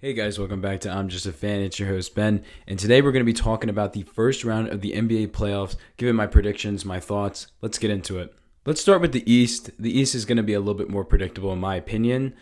Hey guys, welcome back to I'm Just a Fan. It's your host Ben, and today we're going to be talking about the first round of the NBA playoffs, giving my predictions, my thoughts. Let's get into it. Let's start with the East. The East is going to be a little bit more predictable in my opinion.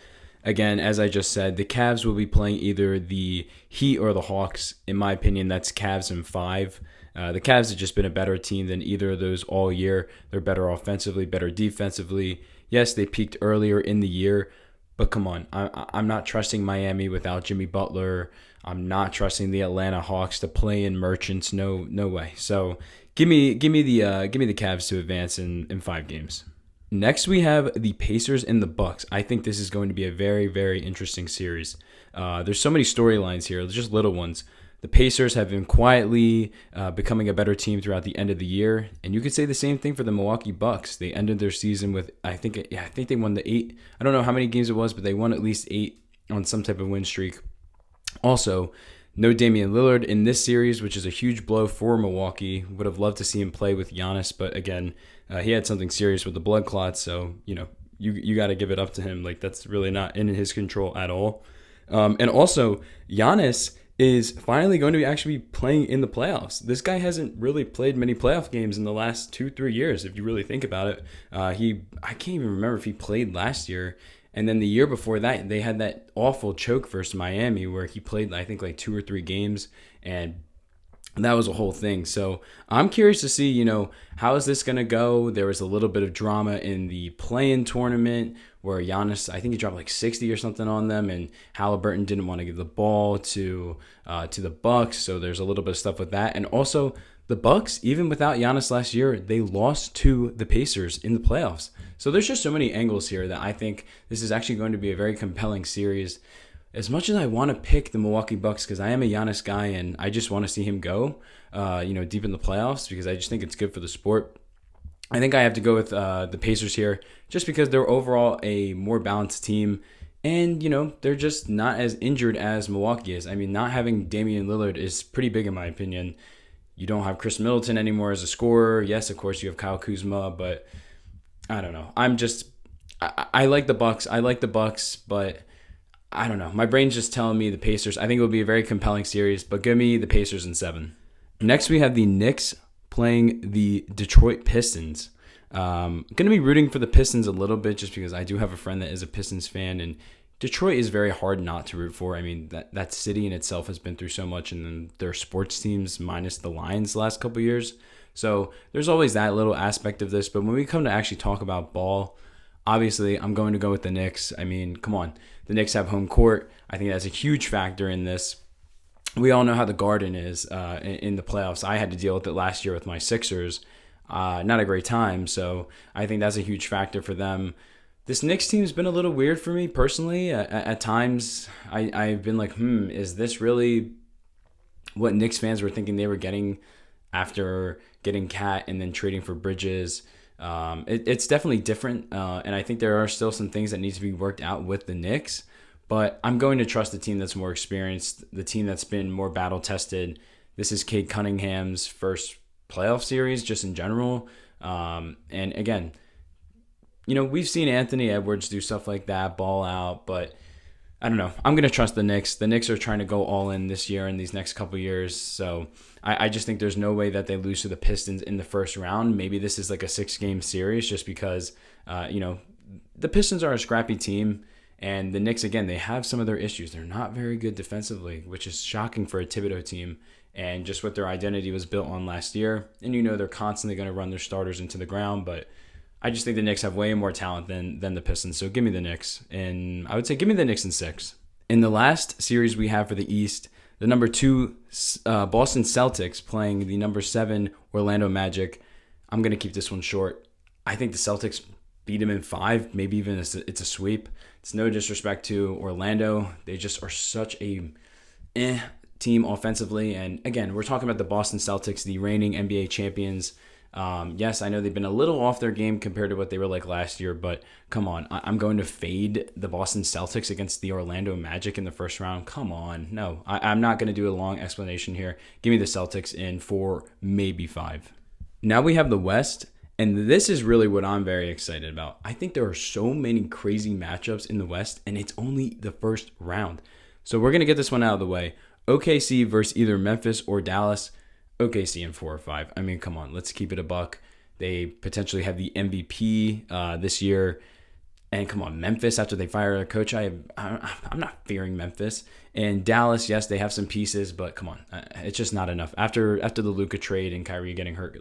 Again, as I just said, the Cavs will be playing either the Heat or the Hawks. In my opinion, that's Cavs in 5. The Cavs have just been a better team than either of those all year. They're better offensively, better defensively. Yes, they peaked earlier in the year, but come on, I'm not trusting Miami without Jimmy Butler. I'm not trusting the Atlanta Hawks to play in merchants. No way. So give me the Cavs to advance in 5 games. Next, we have the Pacers and the Bucks. I think this is going to be a very, very interesting series. There's so many storylines here, just little ones. The Pacers have been quietly becoming a better team throughout the end of the year, and you could say the same thing for the Milwaukee Bucks. They ended their season with I think they won the 8. I don't know how many games it was, but they won at least 8 on some type of win streak. Also, no Damian Lillard in this series, which is a huge blow for Milwaukee. Would have loved to see him play with Giannis, but again, he had something serious with the blood clots, so you got to give it up to him. Like, that's really not in his control at all. And also, Giannis is finally going to be actually playing in the playoffs. This guy hasn't really played many playoff games in the last 2-3 years, if you really think about it. I can't even remember if he played last year. And then the year before that, they had that awful choke versus Miami where he played, I think, like 2 or 3 games, and that was a whole thing. So I'm curious to see, how is this going to go? There was a little bit of drama in the play-in tournament where Giannis, I think he dropped like 60 or something on them, and Halliburton didn't want to give the ball to the Bucks. So there's a little bit of stuff with that. And also the Bucks, even without Giannis last year, they lost to the Pacers in the playoffs. So there's just so many angles here that I think this is actually going to be a very compelling series. As much as I want to pick the Milwaukee Bucks because I am a Giannis guy and I just want to see him go, deep in the playoffs because I just think it's good for the sport. I think I have to go with the Pacers here just because they're overall a more balanced team and, they're just not as injured as Milwaukee is. I mean, not having Damian Lillard is pretty big in my opinion. You don't have Chris Middleton anymore as a scorer. Yes, of course, you have Kyle Kuzma, but I don't know. I like the Bucks. But I don't know. My brain's just telling me the Pacers. I think it will be a very compelling series, but give me the Pacers in 7. Next, we have the Knicks playing the Detroit Pistons. Going to be rooting for the Pistons a little bit just because I do have a friend that is a Pistons fan, and Detroit is very hard not to root for. I mean, that city in itself has been through so much, and then their sports teams minus the Lions the last couple of years. So there's always that little aspect of this. But when we come to actually talk about ball, obviously I'm going to go with the Knicks. I mean, come on. The Knicks have home court. I think that's a huge factor in this. We all know how the Garden is in the playoffs. I had to deal with it last year with my Sixers. Not a great time. So I think that's a huge factor for them. This Knicks team's been a little weird for me personally. At times, I've been like, is this really what Knicks fans were thinking they were getting after getting Cat and then trading for Bridges? It's definitely different, and I think there are still some things that need to be worked out with the Knicks. But I'm going to trust the team that's more experienced, the team that's been more battle-tested. This is Cade Cunningham's first playoff series just in general. And again, we've seen Anthony Edwards do stuff like that, ball out, but I don't know. I'm going to trust the Knicks. The Knicks are trying to go all in this year and these next couple years. So I just think there's no way that they lose to the Pistons in the first round. Maybe this is like a 6-game series just because, the Pistons are a scrappy team. And the Knicks, again, they have some of their issues. They're not very good defensively, which is shocking for a Thibodeau team. And just what their identity was built on last year. And they're constantly going to run their starters into the ground. But I just think the Knicks have way more talent than the Pistons. So give me the Knicks. And I would say give me the Knicks in 6. In the last series we have for the East, the number 2 Boston Celtics playing the number 7 Orlando Magic. I'm going to keep this one short. I think the Celtics beat them in 5. Maybe even it's a sweep. It's no disrespect to Orlando. They just are such a team offensively. And again, we're talking about the Boston Celtics, the reigning NBA champions. Yes, I know they've been a little off their game compared to what they were like last year, but come on. I'm going to fade the Boston Celtics against the Orlando Magic in the first round. Come on. No, I'm not going to do a long explanation here. Give me the Celtics in 4, maybe 5. Now we have the West. And this is really what I'm very excited about. I think there are so many crazy matchups in the West, and it's only the first round. So we're going to get this one out of the way. OKC versus either Memphis or Dallas. OKC in 4 or 5. I mean, come on, let's keep it a buck. They potentially have the MVP this year. And come on, Memphis, after they fire their coach, I'm not fearing Memphis. And Dallas, yes, they have some pieces, but come on, it's just not enough. After the Luka trade and Kyrie getting hurt,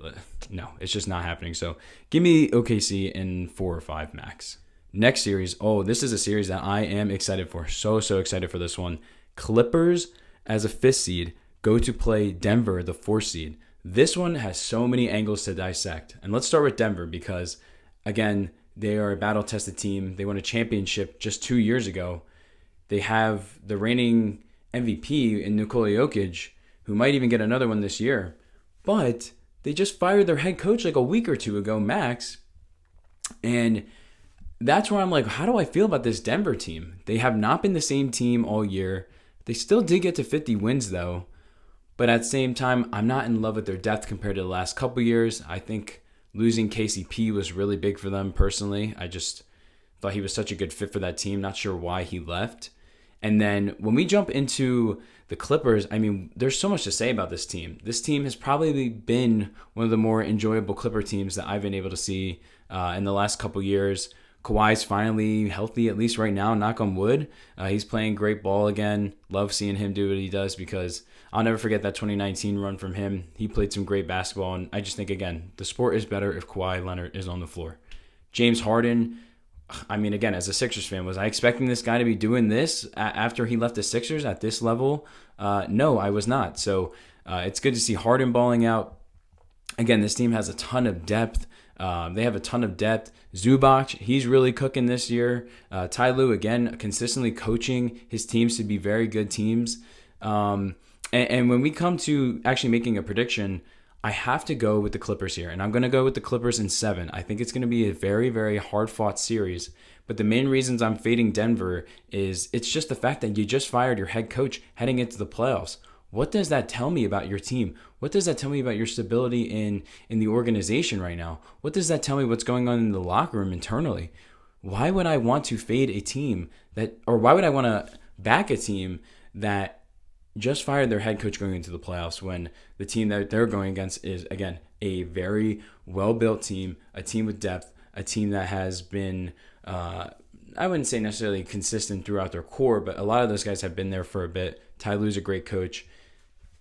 no, it's just not happening. So give me OKC in 4 or 5 max. Next series, this is a series that I am excited for. So excited for this one. Clippers as a 5th seed go to play Denver, the 4th seed. This one has so many angles to dissect. And let's start with Denver because, again, they are a battle-tested team. They won a championship just 2 years ago. They have the reigning MVP in Nikola Jokic, who might even get another one this year. But they just fired their head coach like a week or two ago, max. And that's where I'm like, how do I feel about this Denver team? They have not been the same team all year. They still did get to 50 wins, though. But at the same time, I'm not in love with their depth compared to the last couple years. I think losing KCP was really big for them personally. I just thought he was such a good fit for that team. Not sure why he left. And then when we jump into the Clippers, I mean, there's so much to say about this team. This team has probably been one of the more enjoyable Clipper teams that I've been able to see in the last couple years. Kawhi's finally healthy, at least right now, knock on wood. He's playing great ball again. Love seeing him do what he does because I'll never forget that 2019 run from him. He played some great basketball, and I just think, again, the sport is better if Kawhi Leonard is on the floor. James Harden, I mean, again, as a Sixers fan, was I expecting this guy to be doing this after he left the Sixers at this level? No, I was not. So it's good to see Harden balling out. Again, this team has a ton of depth. They have a ton of depth. Zubac, he's really cooking this year. Ty Lue, again, consistently coaching his teams to be very good teams. And when we come to actually making a prediction, I have to go with the Clippers here. And I'm going to go with the Clippers in 7. I think it's going to be a very, very hard-fought series. But the main reasons I'm fading Denver is it's just the fact that you just fired your head coach heading into the playoffs. What does that tell me about your team? What does that tell me about your stability in the organization right now? What does that tell me what's going on in the locker room internally? Why would I want to fade a team why would I want to back a team that just fired their head coach going into the playoffs when the team that they're going against is, again, a very well-built team, a team with depth, a team that has been, I wouldn't say necessarily consistent throughout their core, but a lot of those guys have been there for a bit. Ty Lue's a great coach.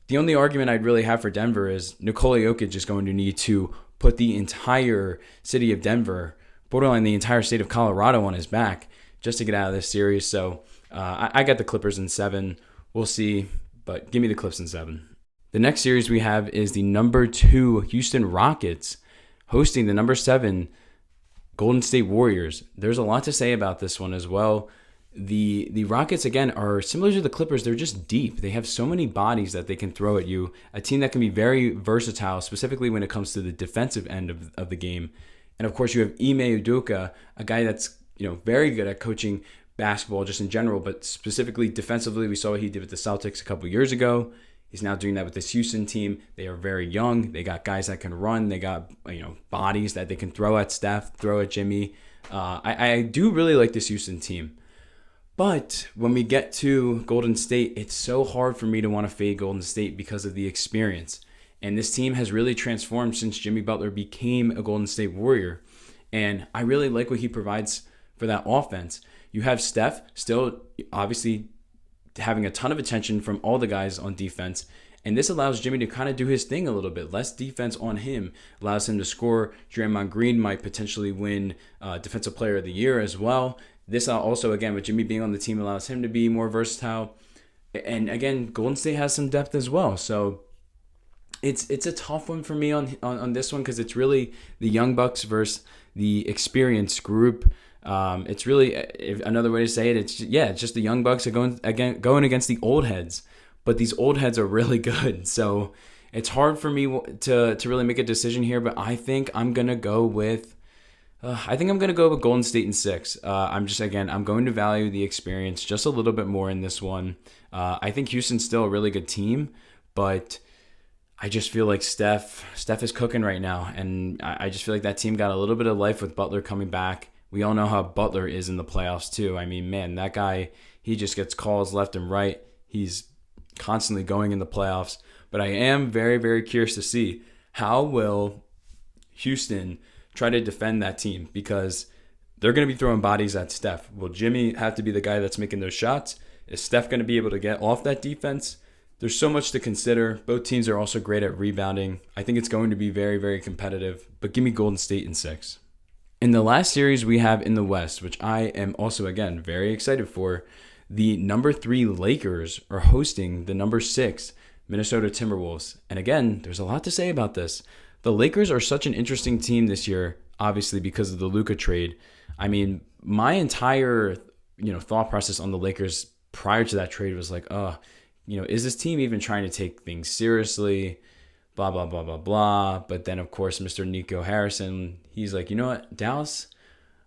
The only argument I'd really have for Denver is Nikola Jokic is going to need to put the entire city of Denver, borderline the entire state of Colorado, on his back just to get out of this series. So I got the Clippers in 7. We'll see, but give me the Clips in 7. The next series we have is the number 2 Houston Rockets hosting the number 7 Golden State Warriors. There's a lot to say about this one as well. The Rockets, again, are similar to the Clippers. They're just deep. They have so many bodies that they can throw at you. A team that can be very versatile, specifically when it comes to the defensive end of the game. And, of course, you have Ime Udoka, a guy that's very good at coaching basketball just in general, but specifically defensively. We saw what he did with the Celtics a couple years ago. He's now doing that with this Houston team. They are very young. They got guys that can run. They got bodies that they can throw at Steph, throw at Jimmy. I do really like this Houston team. But when we get to Golden State, it's so hard for me to want to fade Golden State because of the experience. And this team has really transformed since Jimmy Butler became a Golden State Warrior. And I really like what he provides for that offense. You have Steph still obviously having a ton of attention from all the guys on defense. And this allows Jimmy to kind of do his thing a little bit. Less defense on him. Allows him to score. Draymond Green might potentially win Defensive Player of the Year as well. This also, again, with Jimmy being on the team, allows him to be more versatile. And again, Golden State has some depth as well. So it's a tough one for me on this one because it's really the Young Bucks versus the experienced group. It's really, another way to say it, it's just the Young Bucks are going against the old heads. But these old heads are really good. So it's hard for me to really make a decision here. But I think I'm going to go with Golden State in 6. I'm going to value the experience just a little bit more in this one. I think Houston's still a really good team, but I just feel like Steph is cooking right now, and I just feel like that team got a little bit of life with Butler coming back. We all know how Butler is in the playoffs too. I mean, man, that guy, He just gets calls left and right. He's constantly going in the playoffs. But I am very, very curious to see how will Houston try to defend that team, because they're going to be throwing bodies at Steph. Will Jimmy have to be the guy that's making those shots? Is Steph going to be able to get off that defense? There's so much to consider. Both teams are also great at rebounding. I think it's going to be very, very competitive, but give me Golden State in 6. In the last series we have in the West, which I am also, again, very excited for, the number 3 Lakers are hosting the number 6 Minnesota Timberwolves. And again, there's a lot to say about this. The Lakers are such an interesting team this year, obviously because of the Luka trade. I mean, my entire, thought process on the Lakers prior to that trade was like, is this team even trying to take things seriously? Blah, blah, blah, blah, blah. But then, of course, Mr. Nico Harrison, he's like, you know what, Dallas,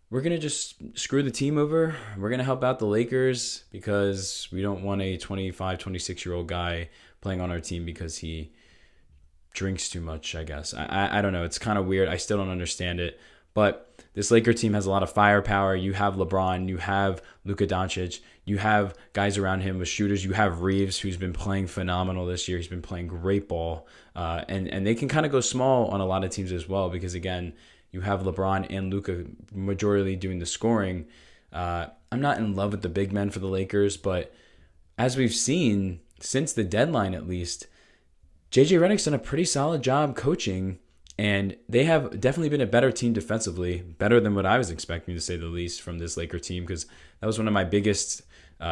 we're going to just screw the team over. We're going to help out the Lakers because we don't want a 25, 26-year-old guy playing on our team because he drinks too much, I guess. I don't know. It's kind of weird. I still don't understand it. But this Laker team has a lot of firepower. You have LeBron. You have Luka Doncic. You have guys around him with shooters. You have Reeves, who's been playing phenomenal this year. He's been playing great ball. And they can kind of go small on a lot of teams as well because, again, you have LeBron and Luka majority doing the scoring. I'm not in love with the big men for the Lakers, but as we've seen since the deadline at least, JJ Redick's done a pretty solid job coaching, and they have definitely been a better team defensively, better than what I was expecting, to say the least, from this Laker team, because that was one of my biggest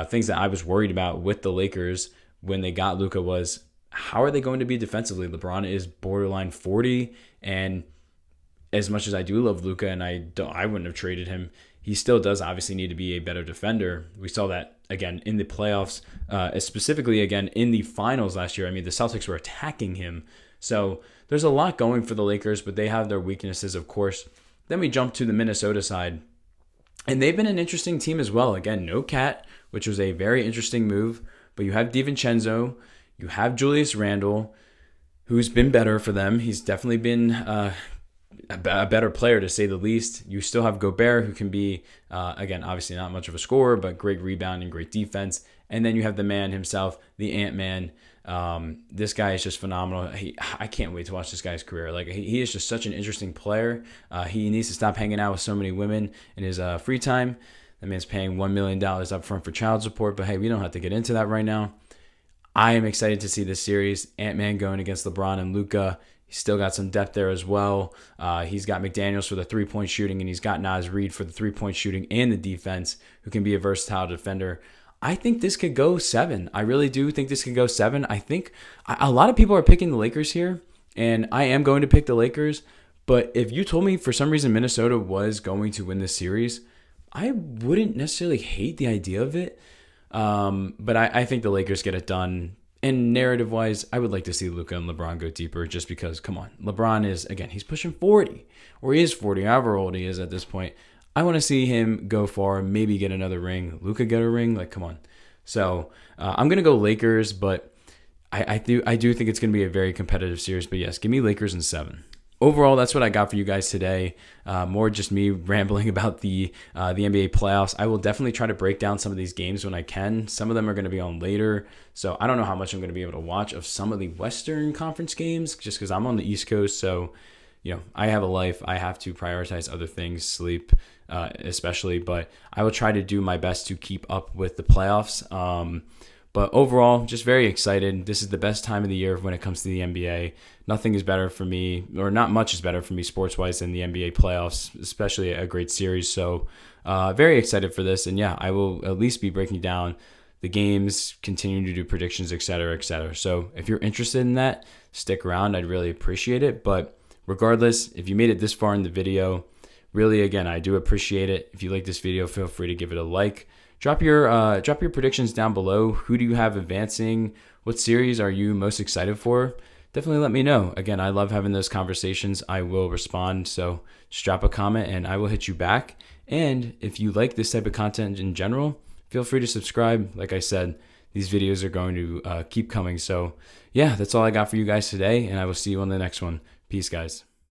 things that I was worried about with the Lakers when they got Luka was, how are they going to be defensively? LeBron is borderline 40, and as much as I do love Luka, and I wouldn't have traded him, he still does obviously need to be a better defender. We saw that, again, in the playoffs, specifically, again, in the finals last year. I mean, the Celtics were attacking him. So there's a lot going for the Lakers, but they have their weaknesses, of course. Then we jump to the Minnesota side, and they've been an interesting team as well. Again, no Cat, which was a very interesting move, but you have DiVincenzo, you have Julius Randle, who's been better for them. He's definitely been a better player, to say the least. You still have Gobert, who can be, again, obviously not much of a scorer, but great rebound and great defense. And then you have the man himself, the Ant-Man. This guy is just phenomenal. I can't wait to watch this guy's career. Like, he is just such an interesting player. He needs to stop hanging out with so many women in his free time. That man's paying $1 million up front for child support, but hey, we don't have to get into that right now. I am excited to see this series. Ant-Man going against LeBron and Luka. He's still got some depth there as well. He's got McDaniels for the three-point shooting, and he's got Naz Reid for the three-point shooting and the defense, who can be a versatile defender. I think this could go 7. I really do think this could go 7. I think a lot of people are picking the Lakers here, and I am going to pick the Lakers. But if you told me for some reason Minnesota was going to win this series, I wouldn't necessarily hate the idea of it. But I think the Lakers get it done. And narrative-wise, I would like to see Luka and LeBron go deeper just because, come on, LeBron is, again, he's pushing 40, or he is 40, however old he is at this point. I want to see him go far, maybe get another ring. Luka get a ring? Like, come on. So I'm going to go Lakers, but I do think it's going to be a very competitive series. But yes, give me Lakers in 7. Overall, that's what I got for you guys today. More just me rambling about the NBA playoffs. I will definitely try to break down some of these games when I can. Some of them are going to be on later, so I don't know how much I'm going to be able to watch of some of the Western Conference games, just because I'm on the East Coast. So, I have a life. I have to prioritize other things, sleep especially. But I will try to do my best to keep up with the playoffs. But overall, just very excited. This is the best time of the year when it comes to the NBA. Nothing is better for me, or not much is better for me sports-wise than the NBA playoffs, especially a great series. So very excited for this. And yeah, I will at least be breaking down the games, continuing to do predictions, et cetera, et cetera. So if you're interested in that, stick around. I'd really appreciate it. But regardless, if you made it this far in the video, really, again, I do appreciate it. If you like this video, feel free to give it a like. Drop your predictions down below. Who do you have advancing? What series are you most excited for? Definitely let me know. Again, I love having those conversations. I will respond. So just drop a comment and I will hit you back. And if you like this type of content in general, feel free to subscribe. Like I said, these videos are going to keep coming. So yeah, that's all I got for you guys today. And I will see you on the next one. Peace, guys.